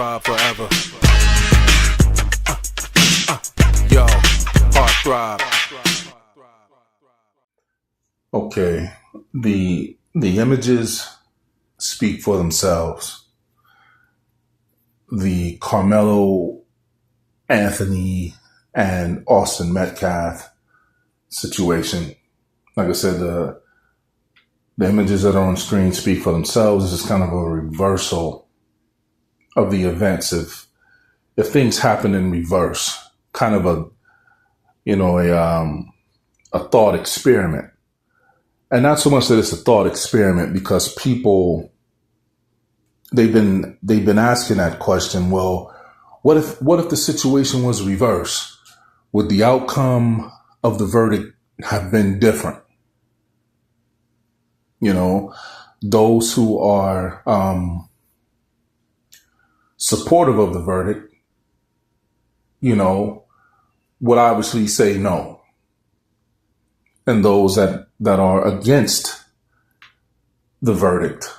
Throb forever. Yo, heart throb. Okay, the images speak for themselves. The Karmelo Anthony and Austin Metcalf situation. Like I said, the images that are on screen speak for themselves. It's just kind of a reversal of the events. If things happen in reverse, kind of a thought experiment. And not so much that it's a thought experiment, because people, they've been asking that question. Well, what if the situation was reversed? Would the outcome of the verdict have been different? You know, those who are supportive of the verdict, would obviously say no. And those that are against the verdict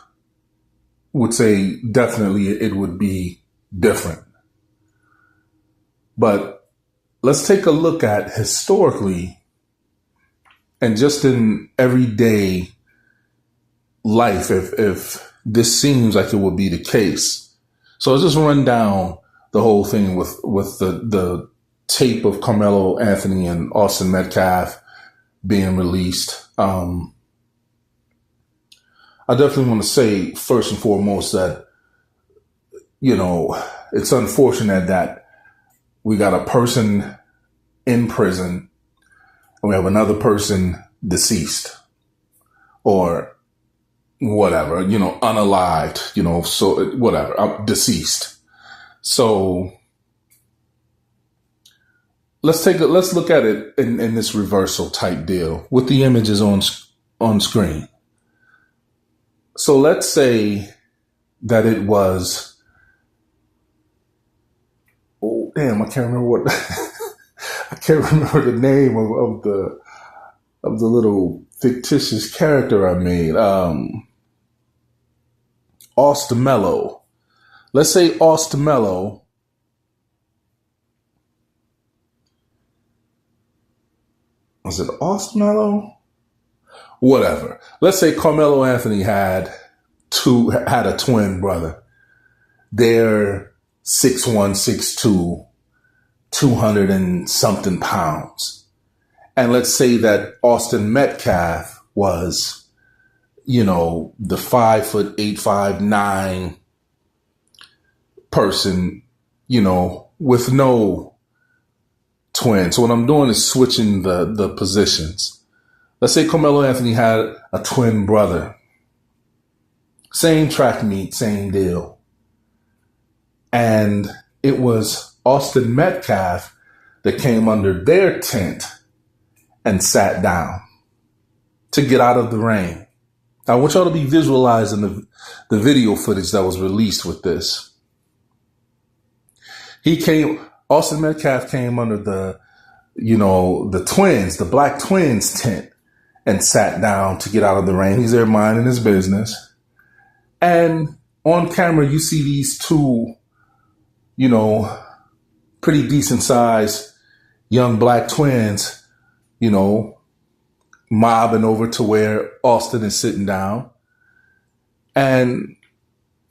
would say definitely it would be different. But let's take a look at historically and just in everyday life, if this seems like it would be the case. So let's just run down the whole thing with the tape of Karmelo Anthony and Austin Metcalf being released. I definitely want to say first and foremost that, it's unfortunate that we got a person in prison and we have another person deceased or whatever, unalived, so whatever, deceased. So let's look at it in this reversal type deal with the images on screen. So let's say that it was, oh damn, I can't remember the name of the little fictitious character I made. Austmelo. Let's say Austmelo was it Austmelo? Whatever. Let's say Karmelo Anthony had a twin brother. They're 6'1", 6'2", 200 and something pounds. And let's say that Austin Metcalf was, the 5'8", 5'9" person, with no twin. So what I'm doing is switching the positions. Let's say Karmelo Anthony had a twin brother. Same track meet, same deal. And it was Austin Metcalf that came under their tent and sat down to get out of the rain. I want y'all to be visualizing the video footage that was released with this. Austin Metcalf came under the black twins tent and sat down to get out of the rain. He's there minding his business. And on camera, you see these two, pretty decent sized young black twins, mobbing over to where Austin is sitting down and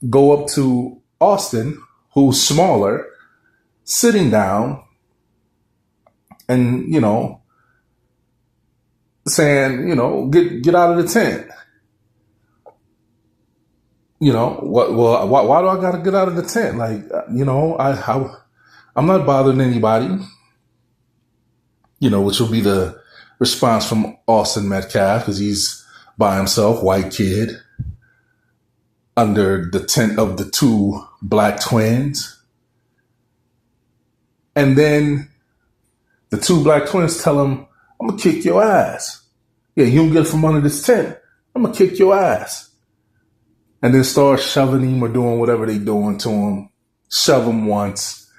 go up to Austin, who's smaller, sitting down and, saying, get out of the tent. Why do I got to get out of the tent? Like, I'm not bothering anybody, which will be the response from Austin Metcalf, because he's by himself, white kid, under the tent of the two black twins. And then the two black twins tell him, I'm going to kick your ass. Yeah, you don't get from under this tent. I'm going to kick your ass. And then start shoving him or doing whatever they doing to him. Shove him once.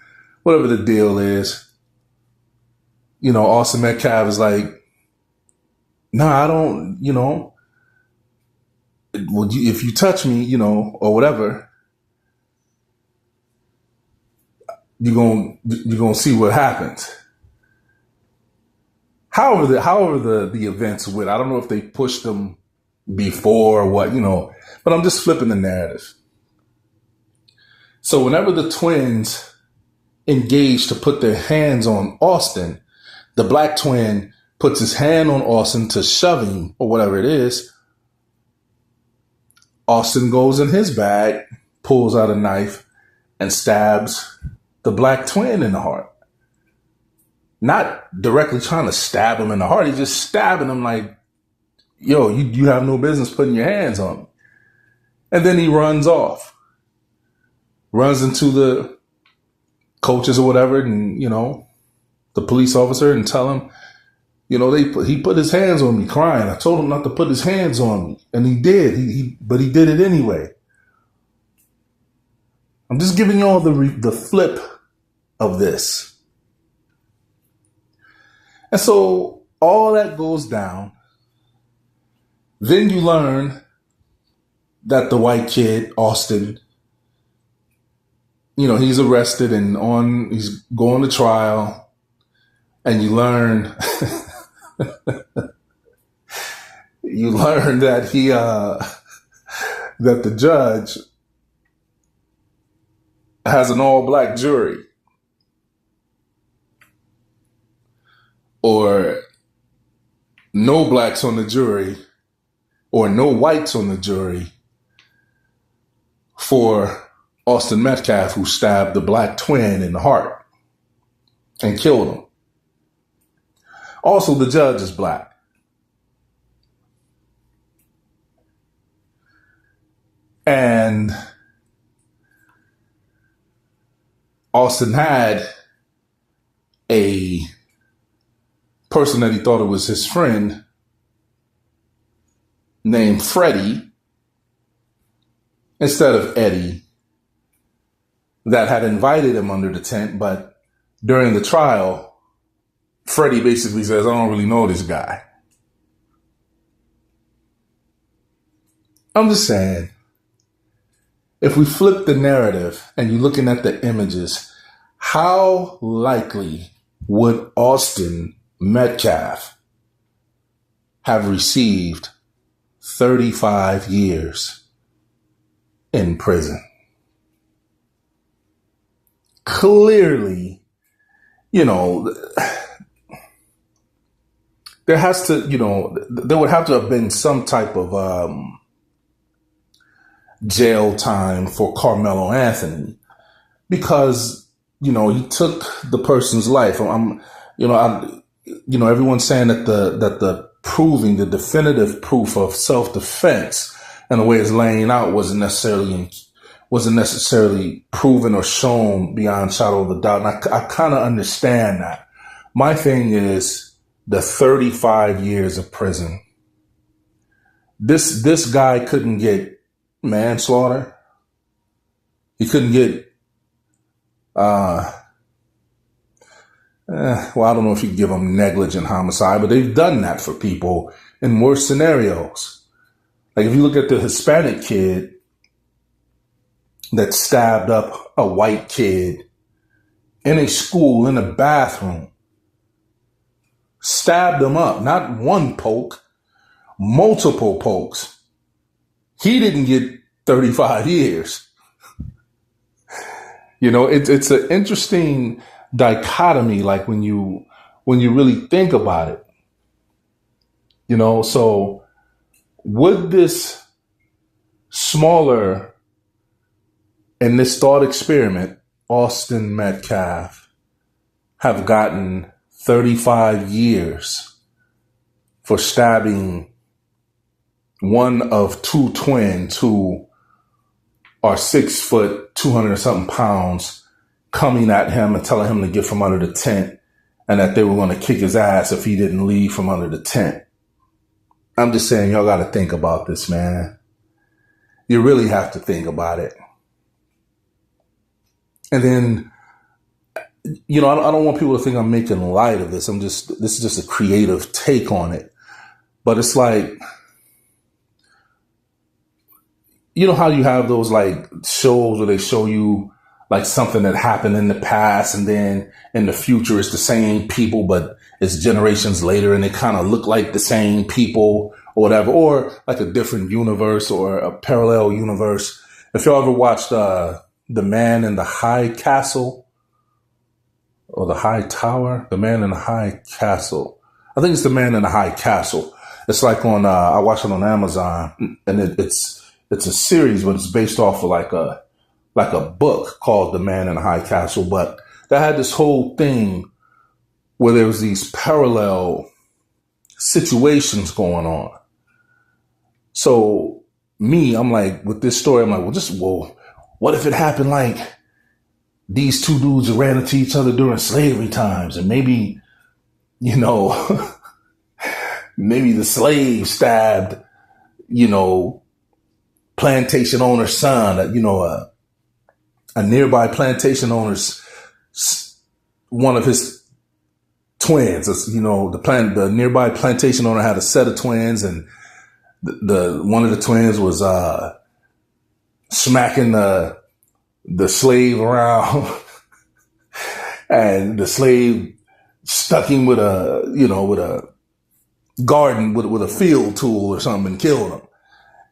Whatever the deal is. Austin Metcalf is like, no, I don't, if you touch me, or whatever, you're gonna see what happens. However the events went, I don't know if they pushed them before or what, but I'm just flipping the narrative. So whenever the twins engage to put their hands on Austin, the black twin puts his hand on Austin to shove him or whatever it is. Austin goes in his bag, pulls out a knife, and stabs the black twin in the heart. Not directly trying to stab him in the heart. He's just stabbing him like, yo, you have no business putting your hands on me. And then he runs off. Runs into the coaches or whatever and, the police officer and tell him, he put his hands on me crying. I told him not to put his hands on me. And he did. But he did it anyway. I'm just giving you all the flip of this. And so all that goes down. Then you learn that the white kid, Austin, he's arrested and he's going to trial. And you learn, that that the judge has an all black jury. Or no blacks on the jury, or no whites on the jury for Austin Metcalf, who stabbed the black twin in the heart and killed him. Also, the judge is black. And Austin had a person that he thought it was his friend named Freddie instead of Eddie that had invited him under the tent. But during the trial, Freddie basically says, I don't really know this guy. I'm just saying, if we flip the narrative and you're looking at the images, how likely would Austin Metcalf have received 35 years in prison? Clearly, there has to, there would have to have been some type of jail time for Karmelo Anthony because, he took the person's life. Everyone's saying that the proving the definitive proof of self-defense and the way it's laying out wasn't necessarily proven or shown beyond shadow of a doubt. And I kind of understand that. My thing is the 35 years of prison. This guy couldn't get manslaughter. He couldn't get I don't know if you give them negligent homicide, but they've done that for people in worse scenarios. Like if you look at the Hispanic kid that stabbed up a white kid in a school, in a bathroom, stabbed him up, not one poke, multiple pokes. He didn't get 35 years. It's an interesting dichotomy, like when you really think about it, so would this smaller, in this thought experiment, Austin Metcalf have gotten 35 years for stabbing one of two twins who are 6 foot, 200 or something pounds, coming at him and telling him to get from under the tent and that they were going to kick his ass if he didn't leave from under the tent. I'm just saying, y'all got to think about this, man. You really have to think about it. And then, I don't want people to think I'm making light of this. This is just a creative take on it. But it's like, how you have those like shows where they show you like something that happened in the past, and then in the future it's the same people, but it's generations later and they kind of look like the same people or whatever, or like a different universe or a parallel universe. If y'all ever watched The Man in the High Castle or the High Tower, The Man in the High Castle. I think it's The Man in the High Castle. It's like on, I watched it on Amazon, and it's a series, but it's based off of like a book called The Man in the High Castle. But that had this whole thing where there was these parallel situations going on. So I'm like, with this story, I'm like, well, what if it happened like these two dudes ran into each other during slavery times, and maybe, maybe the slave stabbed, plantation owner's son, a nearby plantation owner's, one of his twins. The nearby plantation owner had a set of twins, and the one of the twins was smacking the slave around, and the slave stuck him with a garden with a field tool or something and killed him.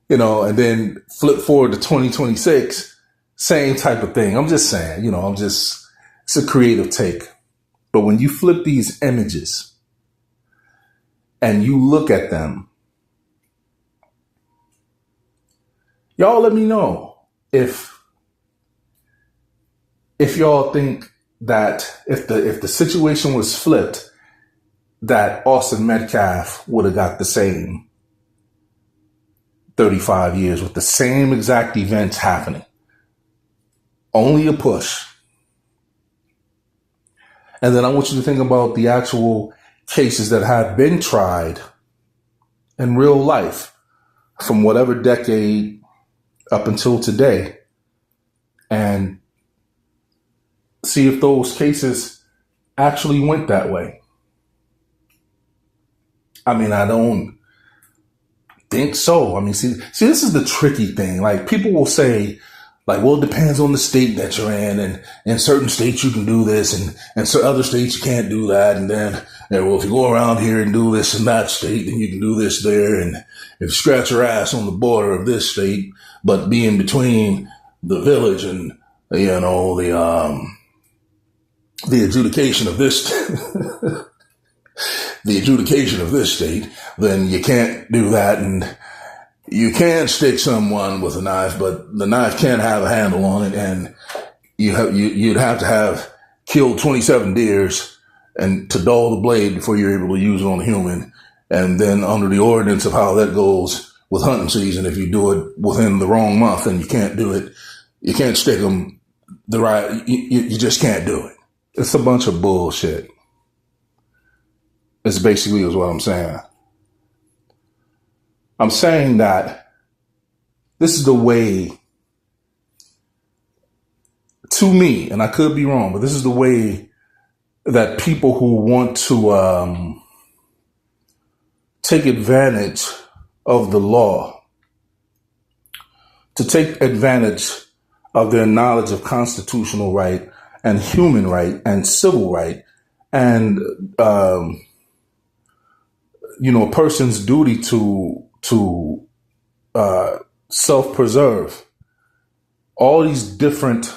And then flip forward to 2026, same type of thing. I'm just saying, it's a creative take. But when you flip these images and you look at them, y'all let me know if y'all think that if the situation was flipped, that Austin Metcalf would have got the same 35 years with the same exact events happening. Only a push. And then I want you to think about the actual cases that have been tried in real life from whatever decade up until today, and see if those cases actually went that way. I mean, I don't think so. I mean, see, this is the tricky thing. Like, people will say, like, well, it depends on the state that you're in, and in certain states you can do this, and so other states you can't do that. And then, well, if you go around here and do this in that state, then you can do this there. And if you scratch your ass on the border of this state, but be in between the village and, the adjudication of this, the adjudication of this state, then you can't do that. And you can stick someone with a knife, but the knife can't have a handle on it. And you'd have to have killed 27 deers and to dull the blade before you're able to use it on a human. And then under the ordinance of how that goes with hunting season, if you do it within the wrong month, then you can't do it. You can't stick them the right, you just can't do it. It's a bunch of bullshit. It's basically is what I'm saying. I'm saying that this is the way, to me, and I could be wrong, but this is the way that people who want to take advantage of the law, to take advantage of their knowledge of constitutional right and human right and civil right and, a person's duty to self-preserve, all these different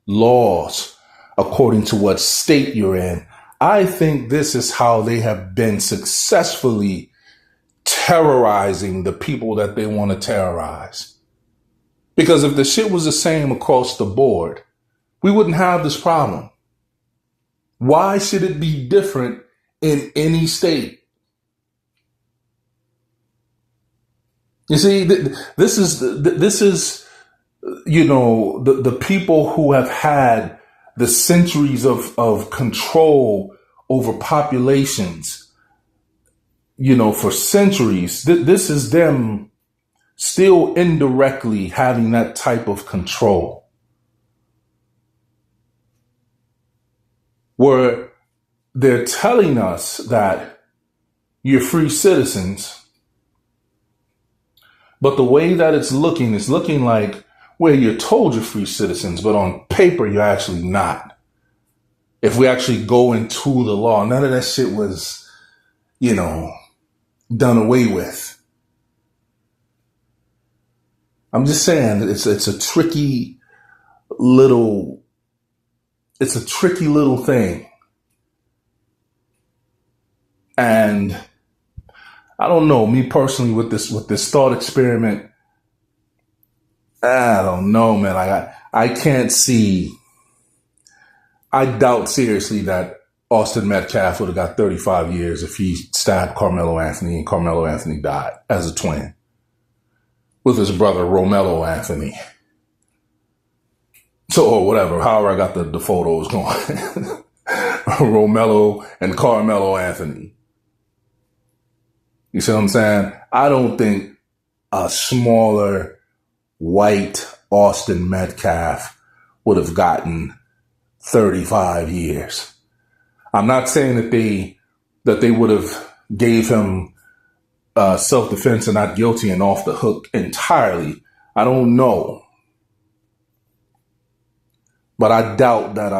laws according to what state you're in. I think this is how they have been successfully terrorizing the people that they want to terrorize. Because if the shit was the same across the board, we wouldn't have this problem. Why should it be different in any state? You see, this is the people who have had the centuries of control over populations, for centuries. This is them still indirectly having that type of control, where they're telling us that you're free citizens. But the way that it's looking like where you're told you're free citizens, but on paper, you're actually not. If we actually go into the law, none of that shit was, done away with. I'm just saying it's a tricky little thing. And I don't know, me personally with this thought experiment, I don't know, man. I can't see. I doubt seriously that Austin Metcalf would have got 35 years if he stabbed Karmelo Anthony and Karmelo Anthony died as a twin with his brother Romelo Anthony. So, or whatever, however I got the photos going. Romelo and Karmelo Anthony. You see what I'm saying? I don't think a smaller white Austin Metcalf would have gotten 35 years. I'm not saying that they would have gave him self-defense and not guilty and off the hook entirely. I don't know. But I doubt that,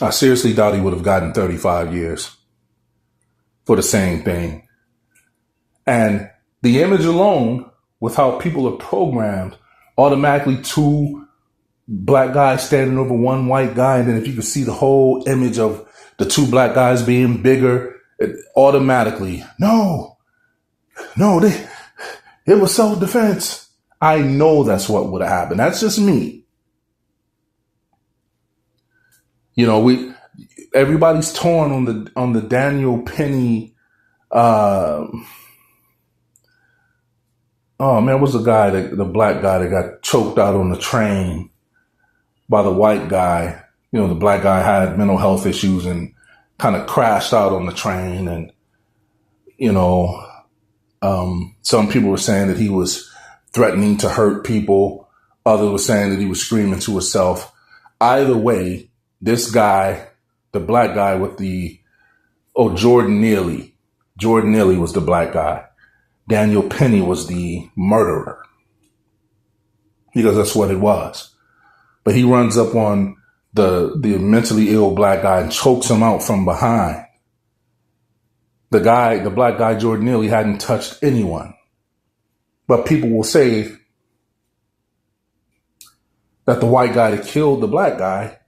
I seriously doubt he would have gotten 35 years for the same thing. And the image alone, with how people are programmed, automatically two black guys standing over one white guy, and then if you could see the whole image of the two black guys being bigger, it automatically, no, it was self-defense. I know that's what would have happened. That's just me. Everybody's torn on the Daniel Penny. What's the black guy that got choked out on the train by the white guy? The black guy had mental health issues and kind of crashed out on the train. And, some people were saying that he was threatening to hurt people. Others were saying that he was screaming to himself. Either way, this guy, the black guy with Jordan Neely. Jordan Neely was the black guy. Daniel Penny was the murderer. Because that's what it was. But he runs up on the mentally ill black guy and chokes him out from behind. The black guy, Jordan Neely, hadn't touched anyone. But people will say that the white guy that killed the black guy,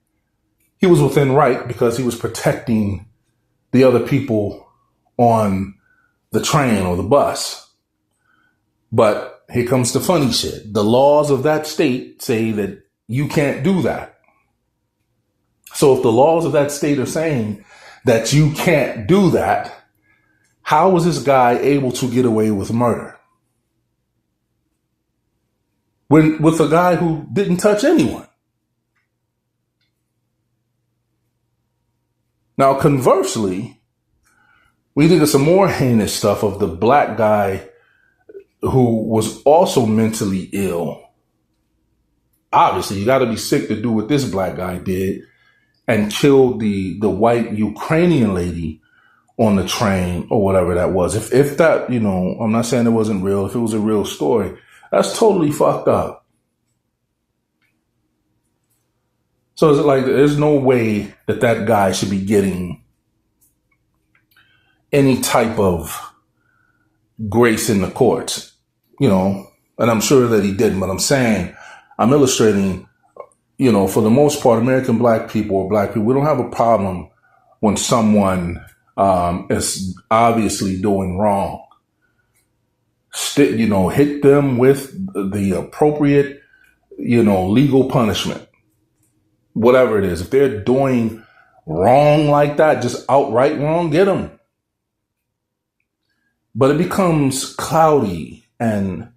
he was within right because he was protecting the other people on the train or the bus. But here comes the funny shit. The laws of that state say that you can't do that. So if the laws of that state are saying that you can't do that, how was this guy able to get away with murder? With a guy who didn't touch anyone. Now, conversely, we think of some more heinous stuff of the black guy who was also mentally ill. Obviously, you got to be sick to do what this black guy did and killed the white Ukrainian lady on the train or whatever that was. If that, I'm not saying it wasn't real. If it was a real story, that's totally fucked up. So it's like there's no way that guy should be getting any type of grace in the courts, and I'm sure that he didn't. But I'm saying, I'm illustrating, for the most part, American black people or black people, we don't have a problem when someone is obviously doing wrong. Hit them with the appropriate, legal punishment. Whatever it is. If they're doing wrong like that, just outright wrong, get them. But it becomes cloudy and,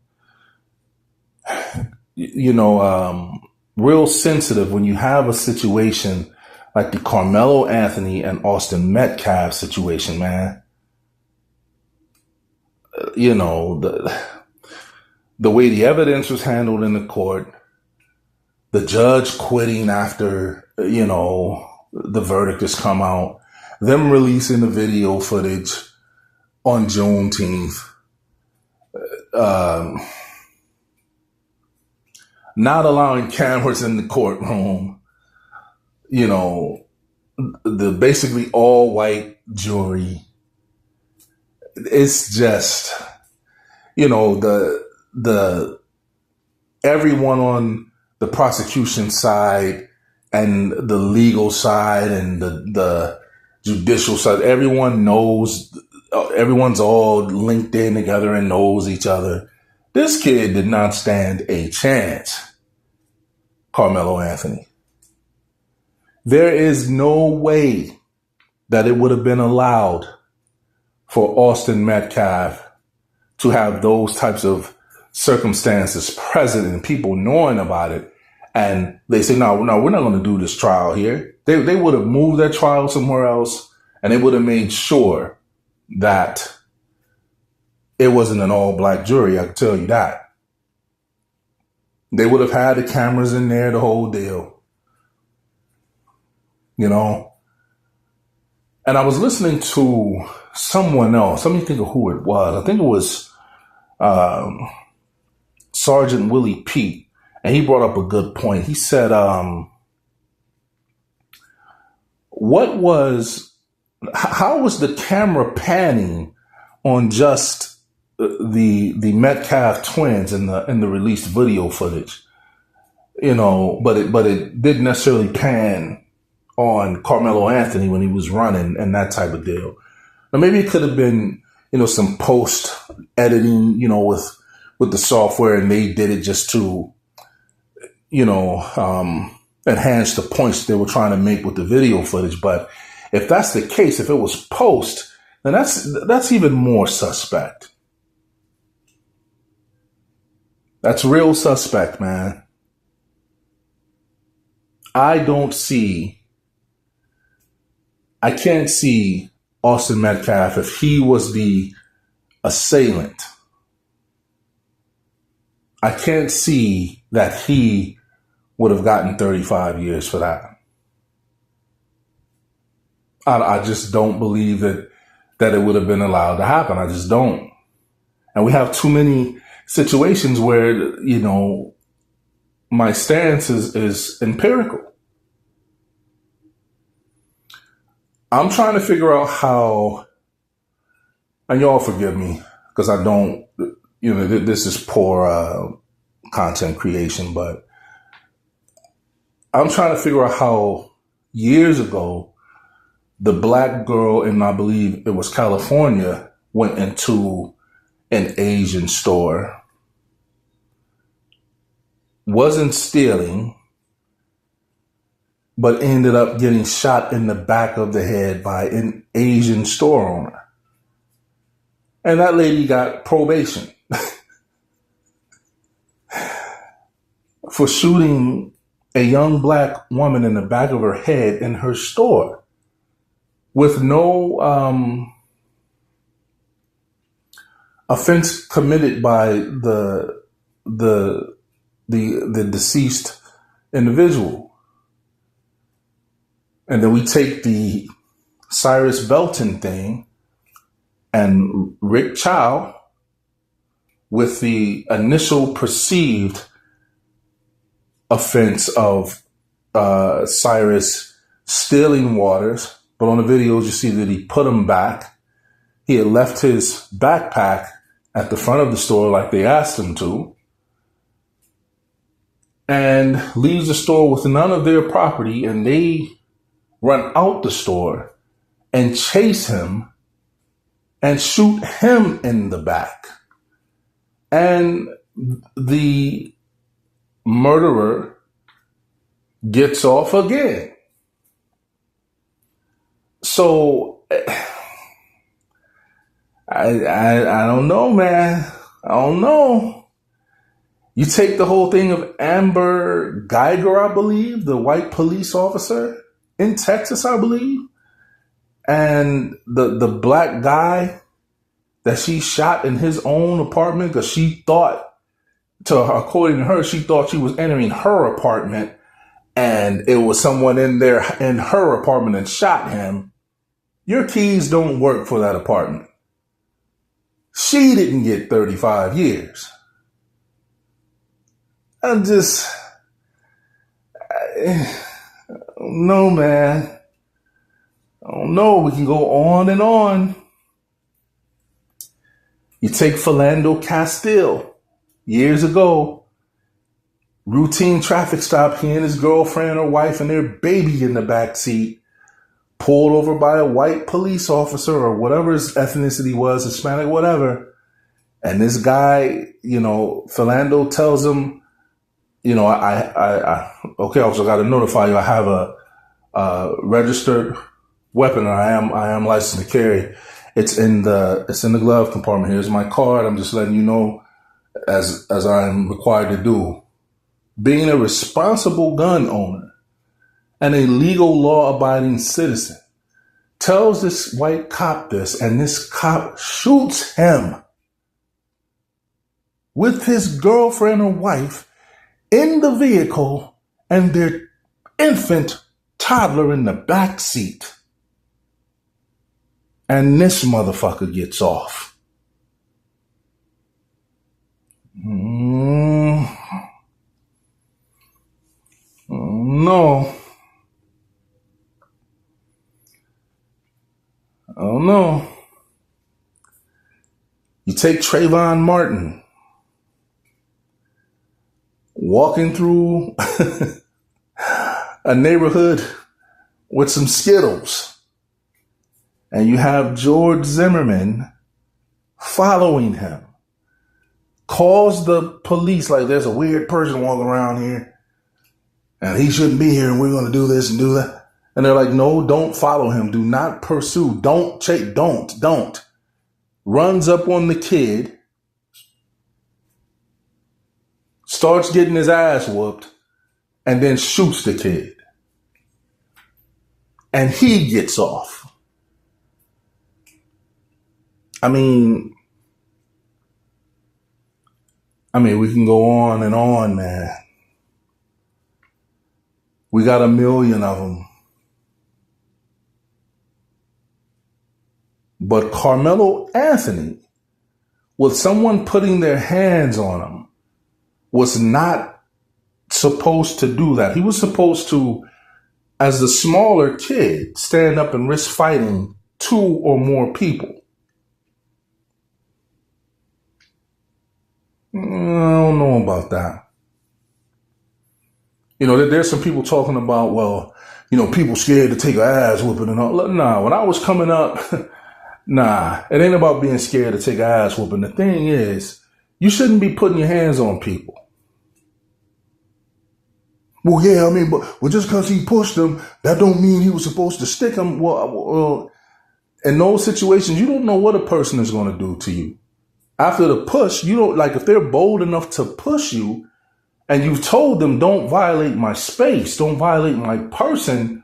real sensitive when you have a situation like the Karmelo Anthony and Austin Metcalf situation, man. The way the evidence was handled in the court, the judge quitting after, the verdict has come out, them releasing the video footage on Juneteenth, not allowing cameras in the courtroom, you know, the basically all white jury. It's just, you know, the everyone on the prosecution side and the legal side and the judicial side, everyone knows, everyone's all linked in together and knows each other. This kid did not stand a chance, Karmelo Anthony. There is no way that it would have been allowed for Austin Metcalf to have those types of circumstances present and people knowing about it. And they say, no, we're not going to do this trial here. They would have moved that trial somewhere else, and they would have made sure that it wasn't an all-black jury. I can tell you that. They would have had the cameras in there, the whole deal. You know? And I was listening to someone else. Let me think of who it was. I think it was Sergeant Willie Pete. And he brought up a good point. He said, how was the camera panning on just the Metcalf twins in the released video footage? You know, but it didn't necessarily pan on Karmelo Anthony when he was running and that type of deal. Now maybe it could have been, you know, some post editing, you know, with the software, and they did it just to, you know, enhance the points they were trying to make with the video footage. But if that's the case, if it was post, then that's even more suspect. That's real suspect, man. I can't see Austin Metcalf, if he was the assailant, I can't see that he would have gotten 35 years for that. I just don't believe that it would have been allowed to happen. I just don't. And we have too many situations where, you know, my stance is empirical. I'm trying to figure out how, and y'all forgive me because I don't, you know, this is poor content creation, but I'm trying to figure out how years ago the black girl in, I believe it was California, went into an Asian store, wasn't stealing, but ended up getting shot in the back of the head by an Asian store owner. And that lady got probation for shooting a young black woman in the back of her head in her store with no offense committed by the deceased individual. And then we take the Cyrus Belton thing and Rick Chow with the initial perceived offense of Cyrus stealing waters. But on the videos, you see that he put them back. He had left his backpack at the front of the store like they asked him to, and leaves the store with none of their property, and they run out the store and chase him and shoot him in the back. And the murderer gets off again. So I don't know, man. I don't know. You take the whole thing of Amber Geiger, I believe, the white police officer in Texas, I believe, and the black guy that she shot in his own apartment because she thought, according to her, she thought she was entering her apartment and it was someone in there in her apartment and shot him. Your keys don't work for that apartment. She didn't get 35 years. I'm just, no, man. I don't know. We can go on and on. You take Philando Castile. Years ago, routine traffic stop. He and his girlfriend or wife and their baby in the back seat, pulled over by a white police officer or whatever his ethnicity was, Hispanic, whatever. And this guy, Philando tells him, okay, officer, I got to notify you. I have a registered weapon. And I am licensed to carry. It's in the glove compartment. Here's my card. I'm just letting you know, as I'm required to do. Being a responsible gun owner and a legal law-abiding citizen, tells this white cop this, and this cop shoots him with his girlfriend or wife in the vehicle and their infant toddler in the back seat. And this motherfucker gets off. No. Oh no. You take Trayvon Martin walking through a neighborhood with some Skittles, and you have George Zimmerman following him, calls the police like there's a weird person walking around here and he shouldn't be here and we're going to do this and do that. And they're like, no, don't follow him. Do not pursue. Don't chase. Don't. Runs up on the kid, starts getting his ass whooped, and then shoots the kid. And he gets off. I mean, we can go on and on, man. We got 1 million of them. But Karmelo Anthony, with someone putting their hands on him, was not supposed to do that. He was supposed to, as the smaller kid, stand up and risk fighting 2 or more people. I don't know about that. There's some people talking about, well, people scared to take an ass whooping and all. Nah, when I was coming up, nah, it ain't about being scared to take an ass whooping. The thing is, you shouldn't be putting your hands on people. Well, yeah, but just because he pushed him, that don't mean he was supposed to stick him. Well, in those situations, you don't know what a person is going to do to you. After the push, you don't, like, if they're bold enough to push you and you've told them, don't violate my space, don't violate my person,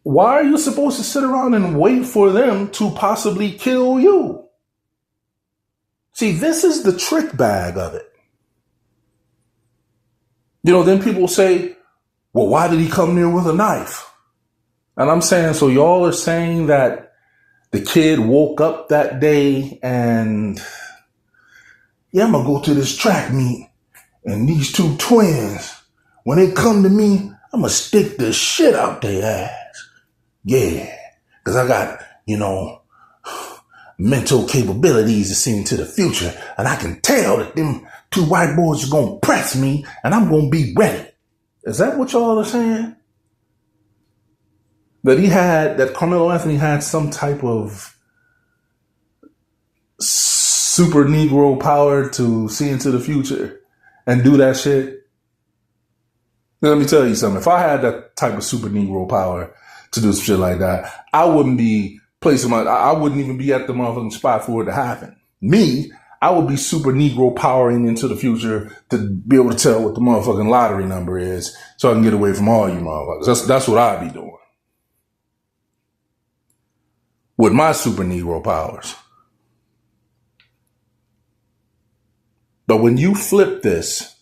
why are you supposed to sit around and wait for them to possibly kill you? See, this is the trick bag of it. Then people say, well, why did he come there with a knife? And I'm saying, so y'all are saying that the kid woke up that day and, yeah, I'm going to go to this track meet, and these 2 twins, when they come to me, I'm going to stick the shit out their ass. Yeah, because I got, mental capabilities to see into the future, and I can tell that them 2 white boys are going to press me, and I'm going to be ready. Is that what y'all are saying? That Karmelo Anthony had some type of super Negro power to see into the future and do that shit? Let me tell you something. If I had that type of super Negro power to do some shit like that, I wouldn't be I wouldn't even be at the motherfucking spot for it to happen. Me, I would be super Negro powering into the future to be able to tell what the motherfucking lottery number is so I can get away from all you motherfuckers. That's what I'd be doing with my super Negro powers. But when you flip this,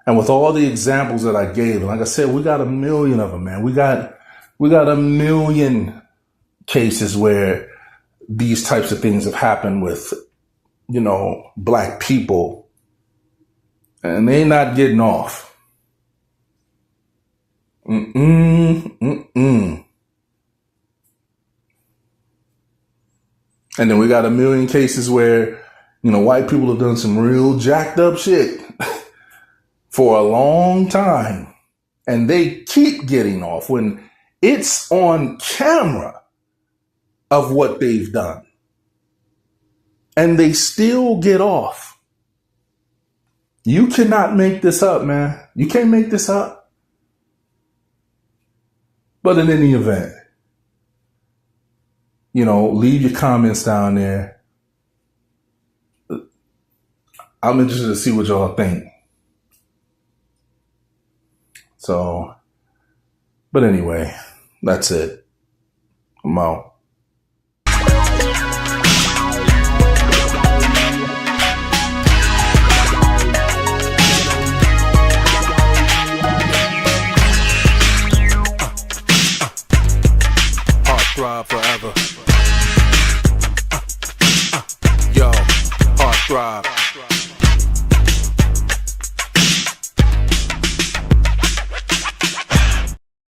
and with all the examples that I gave, and like I said, we got 1 million of them, man. We got 1 million cases where these types of things have happened with black people, and they not getting off. And then we got a million cases where, white people have done some real jacked up shit for a long time, and they keep getting off when it's on camera of what they've done. And they still get off. You cannot make this up, man. You can't make this up. But in any event, leave your comments down there. I'm interested to see what y'all think. So, but anyway, that's it. I'm out. Throb forever. Yo, Throb.